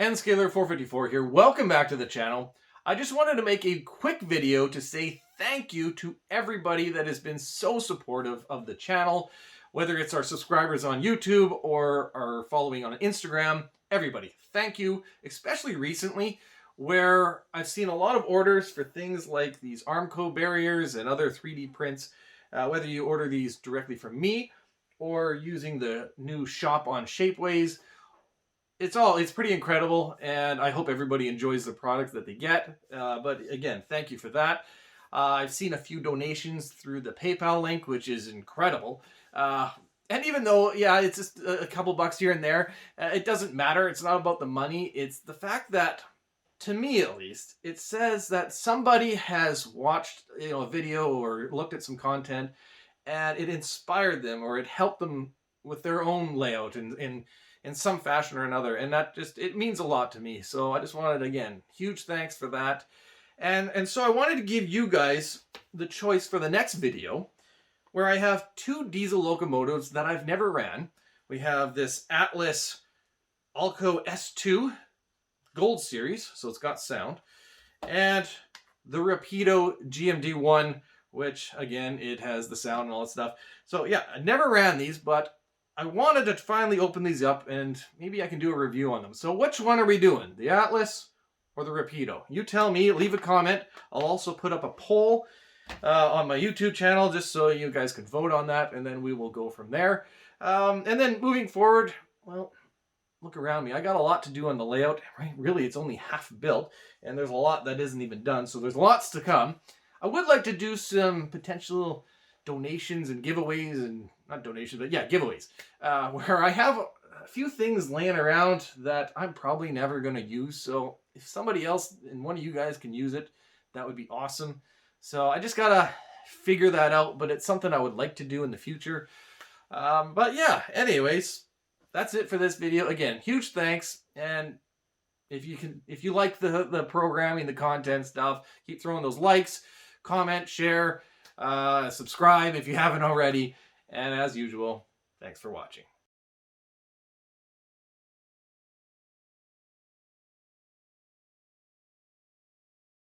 Nscaler454 here. Welcome back to the channel. I just wanted to make a quick video to say thank you to everybody that has been so supportive of the channel, whether it's our subscribers on YouTube or our following on Instagram. Everybody, thank you, especially recently where I've seen a lot of orders for things like these Armco barriers and other 3D prints, whether you order these directly from me or using the new shop on Shapeways. It's pretty incredible, and I hope everybody enjoys the product that they get. But again, thank you for that. I've seen a few donations through the PayPal link, which is incredible. And even though, yeah, it's just a couple bucks here and there, it doesn't matter. It's not about the money. It's the fact that, to me at least, it says that somebody has watched, a video or looked at some content, and it inspired them or it helped them with their own layout and in some fashion or another, and that it means a lot to me. So I just wanted, again, huge thanks for that. And so I wanted to give you guys the choice for the next video, where I have two diesel locomotives that I've never ran. We have this Atlas Alco S2 Gold Series, so it's got sound, and the Rapido GMD1, which, again, it has the sound and all that stuff. So yeah, I never ran these, but I wanted to finally open these up, and maybe I can do a review on them. So which one are we doing? The Atlas or the Rapido? You tell me, leave a comment. I'll also put up a poll on my YouTube channel just so you guys can vote on that, and then we will go from there. And then moving forward, well, look around me. I got a lot to do on the layout. Right? Really, it's only half built, and there's a lot that isn't even done, so there's lots to come. I would like to do some potential donations and giveaways, and not donations, but yeah, giveaways, where I have a few things laying around that I'm probably never going to use. So if somebody else and one of you guys can use it, that would be awesome. So I just gotta figure that out, but it's something I would like to do in the future. But yeah, anyways, that's it for this video. Again, huge thanks, and if you like the programming, the content stuff, keep throwing those likes, comment, share, subscribe if you haven't already, and as usual, thanks for watching.